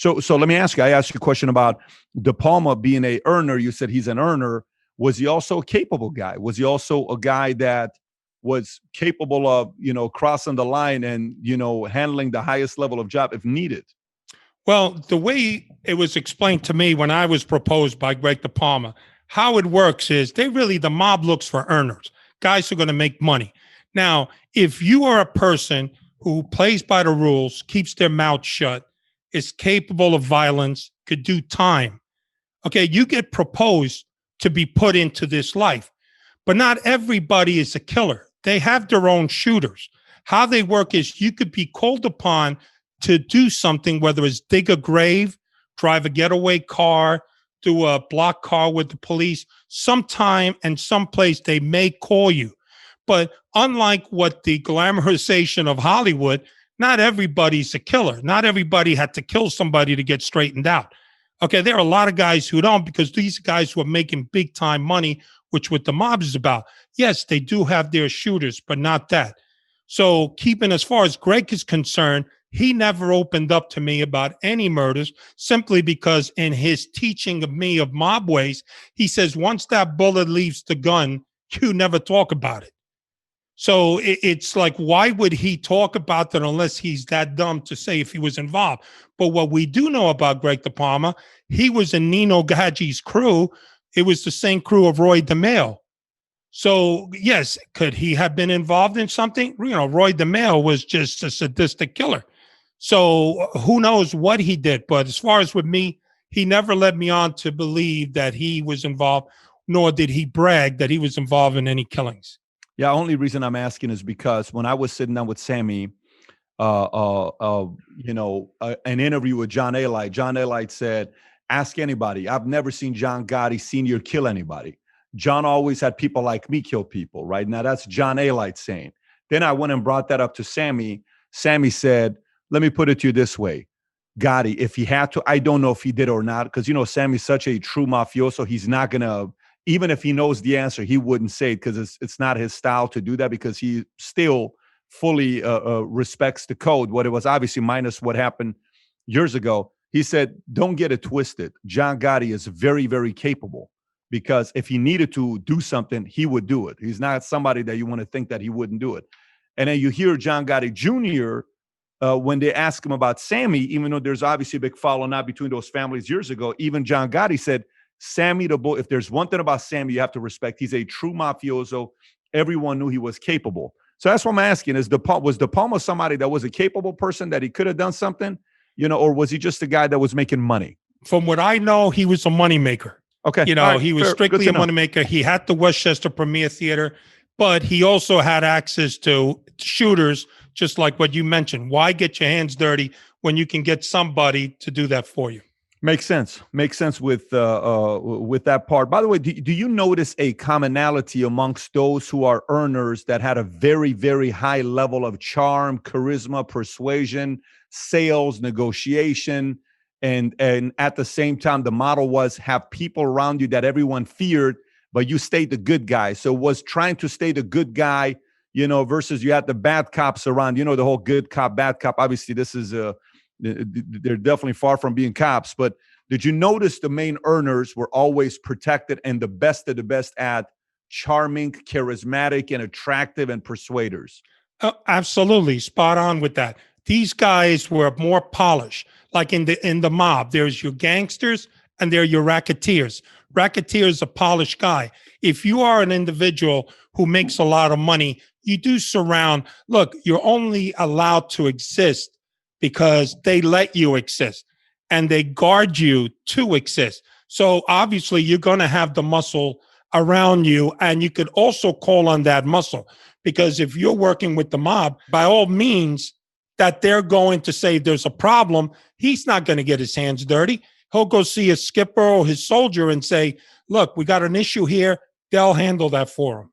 So let me ask you. I asked you a question about De Palma being a earner. You said he's an earner. Was he also a capable guy? Was he also a guy that was capable of, crossing the line and, handling the highest level of job if needed? Well, the way it was explained to me when I was proposed by Greg De Palma, how it works is the mob looks for earners, guys who are going to make money. Now, if you are a person who plays by the rules, keeps their mouth shut, is capable of violence, could do time, okay, you get proposed to be put into this life. But not everybody is a killer. They have their own shooters. How they work is you could be called upon to do something, whether it's dig a grave, drive a getaway car, do a block car with the police. Sometime and someplace they may call you. But unlike what the glamorization of Hollywood, not everybody's a killer. Not everybody had to kill somebody to get straightened out. Okay, there are a lot of guys who don't, because these guys who are making big time money, which what the mob is about. Yes, they do have their shooters, but not that. So keeping, as far as Greg is concerned, he never opened up to me about any murders, simply because in his teaching of me of mob ways, he says, once that bullet leaves the gun, you never talk about it. So it's like, why would he talk about that unless he's that dumb to say if he was involved? But what we do know about Greg De Palma, he was in Nino Gadji's crew. It was the same crew of Roy DeMeo. So, yes, could he have been involved in something? Roy DeMeo was just a sadistic killer. So who knows what he did? But as far as with me, he never led me on to believe that he was involved, nor did he brag that he was involved in any killings. Yeah, only reason I'm asking is because when I was sitting down with Sammy, an interview with John Alite said, ask anybody. I've never seen John Gotti Sr. kill anybody. John always had people like me kill people, right? Now that's John Alite saying. Then I went and brought that up to Sammy. Sammy said, let me put it to you this way. Gotti, if he had to, I don't know if he did or not, because, Sammy's such a true mafioso. He's not going to, even if he knows the answer, he wouldn't say it because it's not his style to do that, because he still fully respects the code. What it was, obviously, minus what happened years ago. He said, don't get it twisted. John Gotti is very, very capable, because if he needed to do something, he would do it. He's not somebody that you want to think that he wouldn't do it. And then you hear John Gotti Jr., when they ask him about Sammy, even though there's obviously a big falling out between those families years ago, even John Gotti said, Sammy the bull, if there's one thing about Sammy you have to respect, he's a true mafioso. Everyone knew he was capable. So that's what I'm asking, was De Palma somebody that was a capable person, that he could have done something, or was he just a guy that was making money? From what I know, he was a moneymaker. Okay. Right, he was strictly a moneymaker. He had the Westchester Premier Theater, but he also had access to shooters, just like what you mentioned. Why get your hands dirty when you can get somebody to do that for you? Makes sense. Makes sense with that part. By the way, do you notice a commonality amongst those who are earners that had a very, very high level of charm, charisma, persuasion, sales, negotiation, and at the same time, the model was have people around you that everyone feared, but you stayed the good guy. So was trying to stay the good guy, versus you had the bad cops around, the whole good cop, bad cop. Obviously, this is they're definitely far from being cops, but did you notice the main earners were always protected and the best of the best at charming, charismatic, and attractive and persuaders? Absolutely. Spot on with that. These guys were more polished. Like in the mob, there's your gangsters and there are your racketeers. Racketeer is a polished guy. If you are an individual who makes a lot of money, you do surround. Look, you're only allowed to exist because they let you exist and they guard you to exist. So obviously you're going to have the muscle around you, and you could also call on that muscle, because if you're working with the mob, by all means that they're going to say there's a problem, he's not going to get his hands dirty. He'll go see his skipper or his soldier and say, look, we got an issue here. They'll handle that for him.